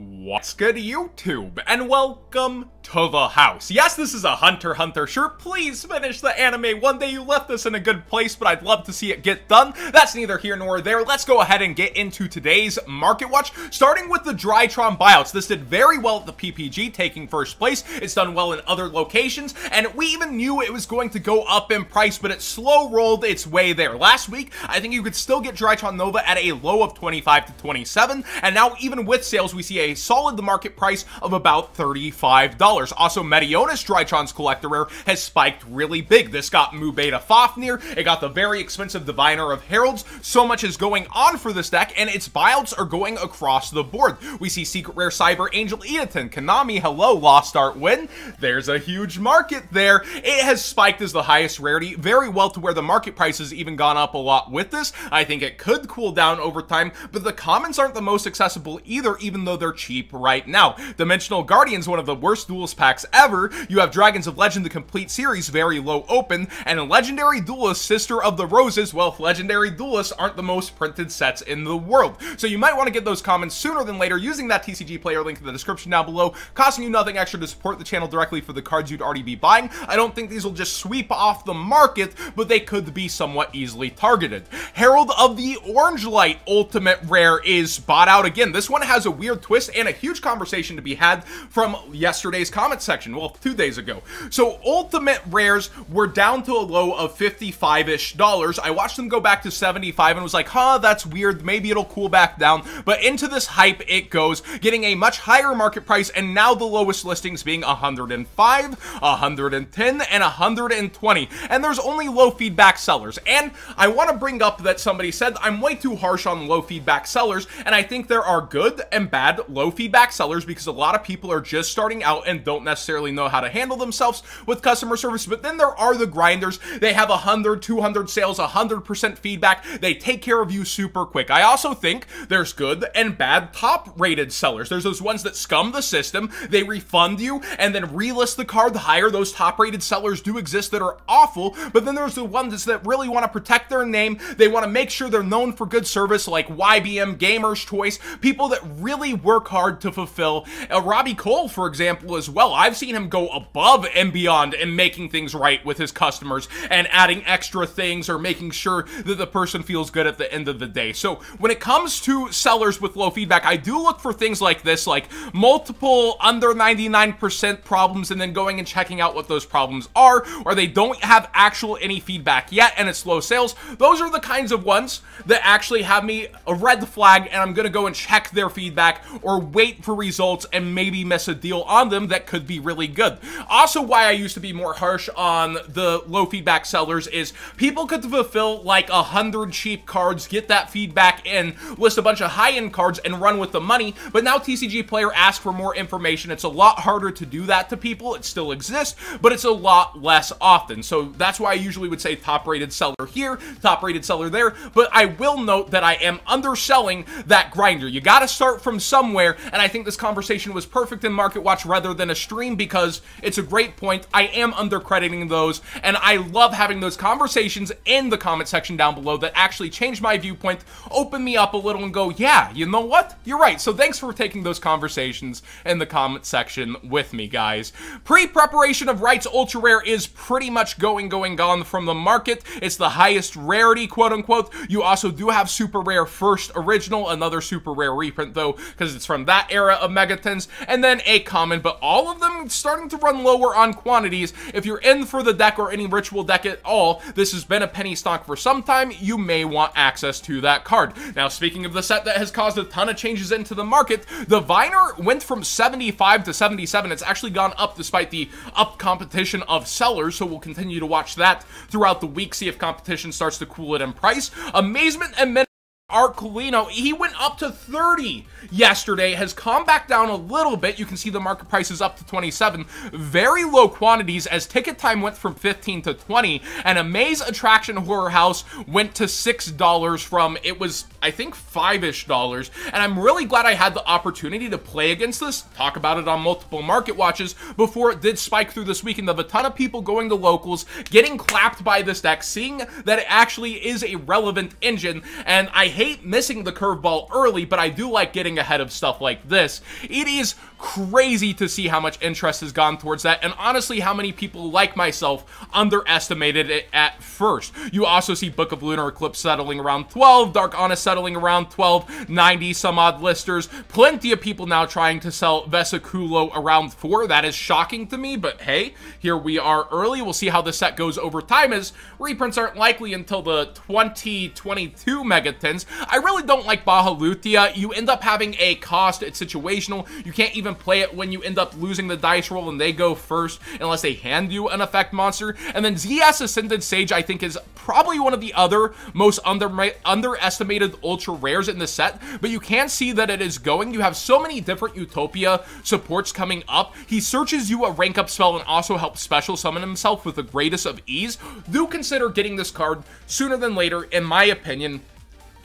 What's good, YouTube, and welcome to the house. Yes, this is a Hunter x Hunter shirt. Please finish the anime. One day you left us in a good place, but I'd love to see it get done. That's neither here nor there. Let's go ahead and get into today's market watch, starting with the Drytron buyouts. This did very well at the PPG, taking first place. It's done well in other locations, and we even knew it was going to go up in price, but it slow rolled its way there. Last week, I think you could still get Drytron Nova at a low of 25 to 27, and now even with sales, we see a solid market price of about $35. Also, Medionis Drytron's collector rare has spiked really big. This got Mu Beta Fafnir, it got the very expensive Diviner of Heralds. So much is going on for this deck, and its buyouts are going across the board. We see Secret Rare Cyber Angel Eaton, Konami, hello, Lost Art Win. There's a huge market there. It has spiked as the highest rarity, very well to where the market price has even gone up a lot with this. I think it could cool down over time, but the commons aren't the most accessible either, even though they're cheap right now. Dimensional Guardian's one of the worst duelist packs ever. You have Dragons of Legend, the complete series, very low open, and a Legendary Duelist, Sister of the Roses. Well, Legendary Duelists aren't the most printed sets in the world, so you might want to get those commons sooner than later using that TCG player link in the description down below, costing you nothing extra to support the channel directly for the cards you'd already be buying. I don't think these will just sweep off the market, but they could be somewhat easily targeted. Herald of the Orange Light Ultimate Rare is bought out again. This one has a weird twist and a huge conversation to be had from yesterday's comment section, well, 2 days ago. So ultimate rares were down to a low of $55-ish. I watched them go back to 75 and was like, huh, that's weird, maybe it'll cool back down, but into this hype it goes, getting a much higher market price, and now the lowest listings being 105, 110, and 120, and there's only low feedback sellers. And I want to bring up that somebody said I'm way too harsh on low feedback sellers, and I think there are good and bad low feedback sellers because a lot of people are just starting out and don't necessarily know how to handle themselves with customer service. But then there are the grinders. They have 100, 200 sales, 100% feedback. They take care of you super quick. I also think there's good and bad top rated sellers. There's those ones that scum the system. They refund you and then relist the card higher. Those top rated sellers do exist that are awful, but then there's the ones that really want to protect their name. They want to make sure they're known for good service, like YBM, Gamer's Choice, people that really work hard to fulfill. Robbie Cole, for example, as well. I've seen him go above and beyond in making things right with his customers and adding extra things or making sure that the person feels good at the end of the day. So when it comes to sellers with low feedback, I do look for things like this, like multiple under 99% problems and then going and checking out what those problems are, or they don't have actual any feedback yet and it's low sales. Those are the kinds of ones that actually have me a red flag, and I'm gonna go and check their feedback or wait for results and maybe miss a deal on them that could be really good. Also, why I used to be more harsh on the low feedback sellers is people could fulfill like 100 cheap cards, get that feedback in, list a bunch of high-end cards and run with the money, but now TCG Player asks for more information. It's a lot harder to do that to people. It still exists, but it's a lot less often. So that's why I usually would say top-rated seller here, top-rated seller there, but I will note that I am underselling that grinder. You gotta start from somewhere, and I think this conversation was perfect in Market Watch rather than a stream because it's a great point. I am undercrediting those, and I love having those conversations in the comment section down below that actually change my viewpoint, open me up a little, and go, yeah, you know what? You're right. So thanks for taking those conversations in the comment section with me, guys. Pre-preparation of Rights Ultra Rare is pretty much gone from the market. It's the highest rarity, quote unquote. You also do have Super Rare First Original, another Super Rare reprint though, because it's from that era of Megatons, and then a common, but all of them starting to run lower on quantities. If you're in for the deck or any ritual deck at all, this has been a penny stock for some time. You may want access to that card. Now, speaking of the set that has caused a ton of changes into the market, the Diviner went from 75 to 77. It's actually gone up despite the up competition of sellers, so we'll continue to watch that throughout the week, see if competition starts to cool it in price. Amazement and Arcolino, he went up to 30 yesterday, has come back down a little bit. You can see the market price is up to 27. Very low quantities as ticket time went from 15 to 20, and a Maze Attraction Horror House went to $6 from, it was I think $5-ish, and I'm really glad I had the opportunity to play against this, talk about it on multiple market watches before it did spike through this weekend of a ton of people going to locals, getting clapped by this deck, seeing that it actually is a relevant engine, and I hate missing the curveball early, but I do like getting ahead of stuff like this. It is crazy to see how much interest has gone towards that, and honestly how many people like myself underestimated it at first. You also see Book of Lunar Eclipse settling around 12, Dark Honest settling around 12, 90 some odd listers, plenty of people now trying to sell Vesiculo around 4. That is shocking to me, but hey, here we are early. We'll see how the set goes over time, as reprints aren't likely until the 2022 Megatins. I really don't like Bahalutia. You end up having a cost, it's situational. You can't even play it when you end up losing the dice roll and they go first unless they hand you an effect monster. And then ZS Ascended Sage, I think, is probably one of the other most underestimated ultra rares in the set, but you can see that it is going. You have so many different Utopia supports coming up. He searches you a rank up spell and also helps special summon himself with the greatest of ease. Do consider getting this card sooner than later, in my opinion.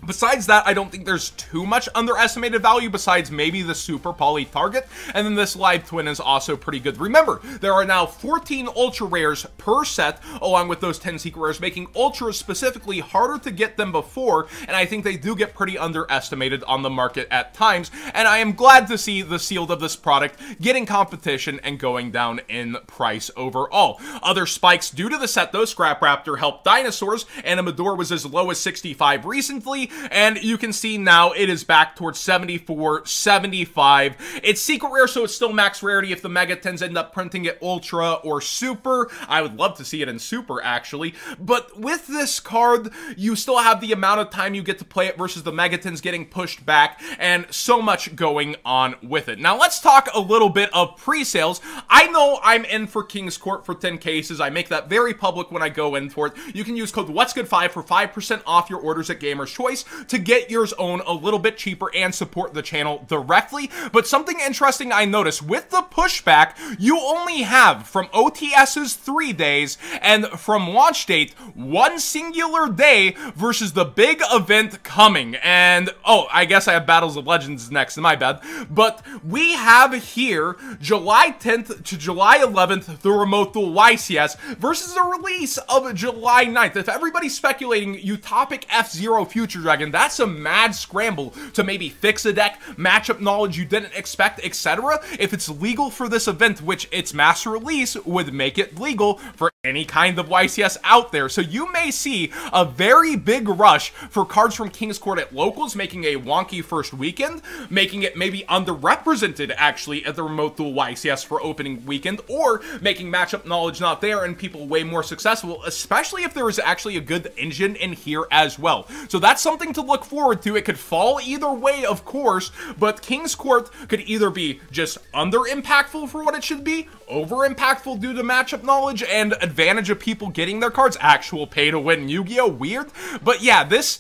Besides that, I don't think there's too much underestimated value besides maybe the super poly target, and then this live twin is also pretty good. Remember, there are now 14 ultra rares per set, along with those 10 secret rares, making ultras specifically harder to get than before, and I think they do get pretty underestimated on the market at times, and I am glad to see the sealed of this product getting competition and going down in price overall. Other spikes due to the set, though, Scrap Raptor helped dinosaurs, and Amador was as low as 65 recently, and you can see now it is back towards 74, 75. It's secret rare, so it's still max rarity. If the Megatins end up printing it ultra or super, I would love to see it in super, actually. But with this card, you still have the amount of time you get to play it versus the Megatins getting pushed back, and so much going on with it. Now, let's talk a little bit of pre-sales. I know I'm in for King's Court for 10 cases. I make that very public when I go in for it. You can use code What'sGood5 for 5% off your orders at Gamer's Choice to get yours own a little bit cheaper and support the channel directly. But something interesting I noticed with the pushback, you only have from OTS's 3 days and from launch date 1 singular day versus the big event coming. And oh, I guess I have Battles of Legends next, my bad. But we have here July 10th to July 11th the remote duel YCS versus the release of July 9th. If everybody's speculating Utopic F-Zero Future Dragon, that's a mad scramble to maybe fix a deck, matchup knowledge you didn't expect, etc. If it's legal for this event, which its mass release would make it legal for any kind of YCS out there. So you may see a very big rush for cards from King's Court at locals, making a wonky first weekend, making it maybe underrepresented actually at the remote duel YCS for opening weekend, or making matchup knowledge not there and people way more successful, especially if there is actually a good engine in here as well. So that's something to look forward to. It could fall either way, of course, but King's Court could either be just under impactful for what it should be, over impactful due to matchup knowledge and advantage of people getting their cards, actual pay to win Yu-Gi-Oh! Weird. But yeah, this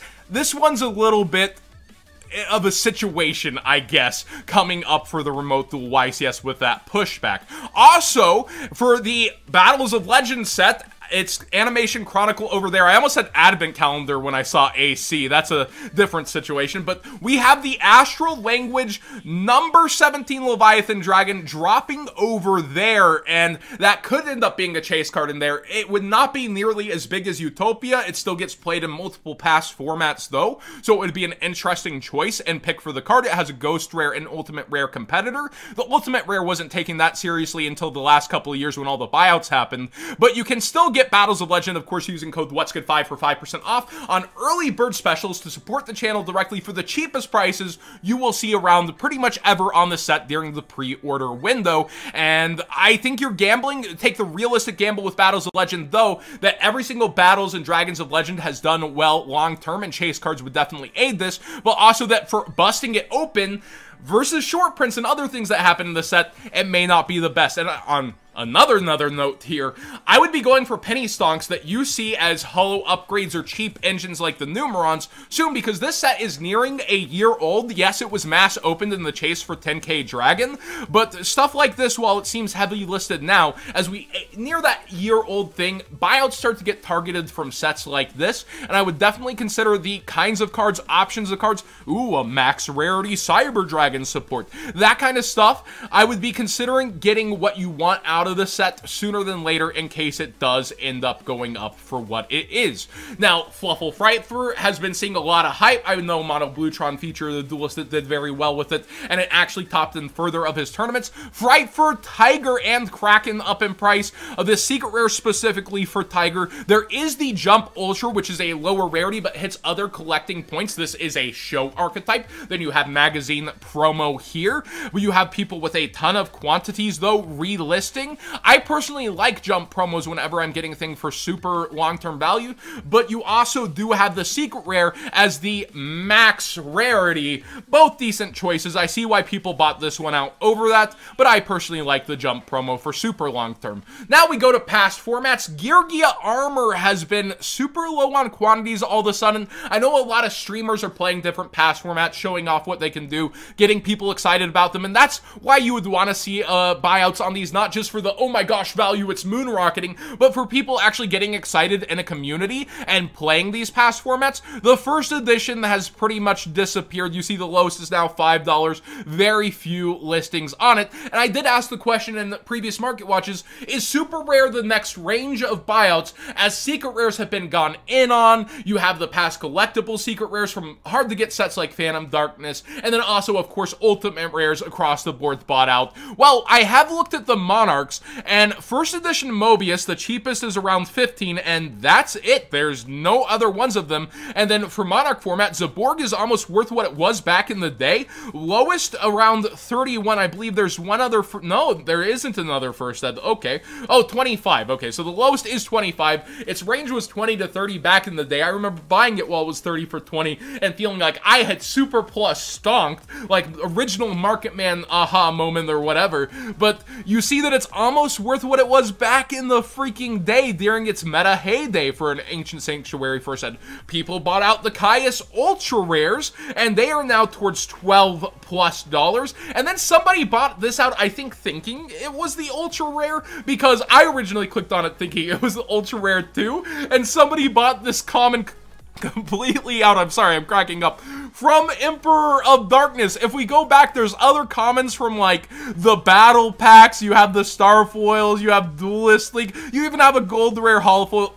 one's a little bit of a situation, I guess, coming up for the remote duel YCS with that pushback. Also, for the Battles of Legends set, it's Animation Chronicle over there. I almost said Advent Calendar when I saw AC. That's a different situation. But we have the Astral Language number 17 Leviathan Dragon dropping over there, and that could end up being a chase card in there. It would not be nearly as big as Utopia. It still gets played in multiple past formats, though, so it would be an interesting choice and pick for the card. It has a Ghost Rare and Ultimate Rare competitor. The Ultimate Rare wasn't taking that seriously until the last couple of years when all the buyouts happened, but you can still get Battles of Legend, of course, using code What'sGood5 for 5% off on early bird specials to support the channel directly for the cheapest prices you will see around pretty much ever on the set during the pre-order window. And I think you're gambling. Take the realistic gamble with Battles of Legend, though, that every single Battles and Dragons of Legend has done well long-term, and chase cards would definitely aid this, but also that for busting it open versus short prints and other things that happen in the set, it may not be the best. And on Another note here, I would be going for penny stonks that you see as hollow upgrades or cheap engines like the Numerons soon, because this set is nearing a year old. Yes, it was mass opened in the chase for 10k Dragon, but stuff like this, while it seems heavily listed now, as we near that year-old thing, buyouts start to get targeted from sets like this, and I would definitely consider the kinds of cards, options of cards, ooh, a max rarity Cyber Dragon support, that kind of stuff. I would be considering getting what you want out of the set sooner than later in case it does end up going up for what it is. Now, Fluffle Frightfur has been seeing a lot of hype. I know Mono Bluetron feature the duelist that did very well with it, and it actually topped in further of his tournaments. Frightfur, Tiger, and Kraken up in price. The secret rare specifically for Tiger, there is the Jump Ultra, which is a lower rarity but hits other collecting points. This is a show archetype. Then you have Magazine Promo here, where you have people with a ton of quantities, though, relisting. I personally like jump promos whenever I'm getting a thing for super long-term value, but you also do have the secret rare as the max rarity. Both decent choices. I see why people bought this one out over that, but I personally like the jump promo for super long-term. Now we go to past formats. Geargia Armor has been super low on quantities all of a sudden. I know a lot of streamers are playing different past formats, showing off what they can do, getting people excited about them, and that's why you would want to see buyouts on these, not just for the, oh my gosh, value, it's moon rocketing, but for people actually getting excited in a community and playing these past formats. The first edition has pretty much disappeared. You see the lowest is now $5, very few listings on it, and I did ask the question in the previous market watches, is super rare the next range of buyouts, as secret rares have been gone in on. You have the past collectible secret rares from hard to get sets like Phantom Darkness, and then also, of course, ultimate rares across the board bought out. Well, I have looked at the Monarchs, and first edition Mobius, the cheapest is around 15, and that's it. There's no other ones of them. And then for Monarch format, Zaborg is almost worth what it was back in the day. Lowest around 31. I believe there's one other, no, there isn't another first ed. Okay. Oh, 25. Okay, so the lowest is 25. Its range was 20 to 30 back in the day. I remember buying it while it was 30 for 20 and feeling like I had super plus stonked, like original Market Man aha moment or whatever. But you see that it's almost worth what it was back in the freaking day during its meta heyday for an Ancient Sanctuary first ed. People bought out the Caius Ultra Rares, and they are now towards $12+. And then somebody bought this out, I think, thinking it was the Ultra Rare, because I originally clicked on it thinking it was the Ultra Rare too, and somebody bought this common completely out, I'm sorry, I'm cracking up, from Emperor of Darkness. If we go back, there's other commons from, like, the battle packs, you have the star foils, you have Duelist League, you even have a gold rare holofoil,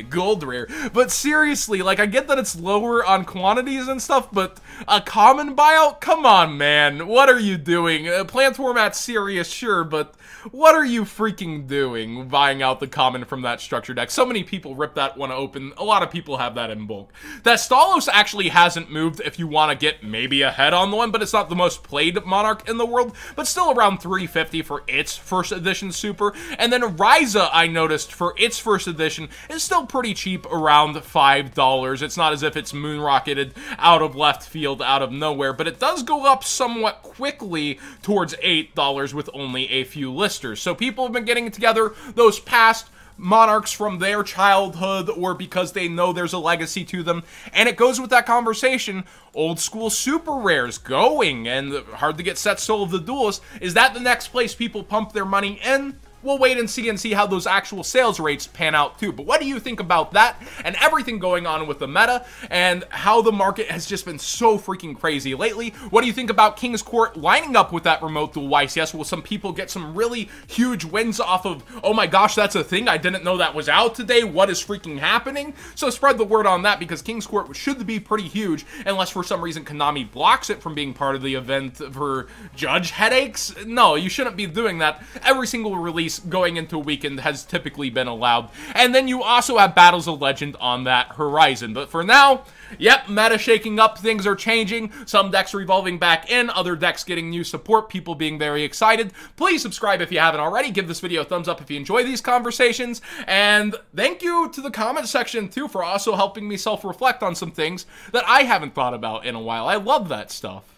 gold rare. But seriously, like, I get that it's lower on quantities and stuff, but a common buyout? Come on, man, what are you doing? Plant format's serious, sure, but what are you freaking doing buying out the common from that structure deck? So many people rip that one open, a lot of people have that in bulk. That Stalos actually hasn't moved if you want to get maybe ahead on the one, but it's not the most played Monarch in the world, but still around $350 for its first edition super. And then Ryza, I noticed, for its first edition is still pretty cheap, around $5. It's not as if it's moon rocketed out of left field, out of nowhere, but it does go up somewhat quickly towards $8 with only a few listers. So people have been getting together those past Monarchs from their childhood or because they know there's a legacy to them, and it goes with that conversation. Old school super rares going, and hard to get set Soul of the Duelist. Is that the next place people pump their money in? We'll wait and see how those actual sales rates pan out too. But what do you think about that and everything going on with the meta and how the market has just been so freaking crazy lately? What do you think about King's Court lining up with that remote duel YCS? Will some people get some really huge wins off of, oh my gosh, that's a thing, I didn't know that was out today, what is freaking happening? So spread the word on that, because King's Court should be pretty huge, unless for some reason Konami blocks it from being part of the event for judge headaches. No, you shouldn't be doing that. Every single release going into a weekend has typically been allowed. And then you also have Battles of Legend on that horizon. But for now, yep, meta shaking up, things are changing, some decks revolving back in, other decks getting new support, people being very excited. Please subscribe if you haven't already, give this video a thumbs up if you enjoy these conversations, and thank you to the comment section too for also helping me self-reflect on some things that I haven't thought about in a while. I love that stuff.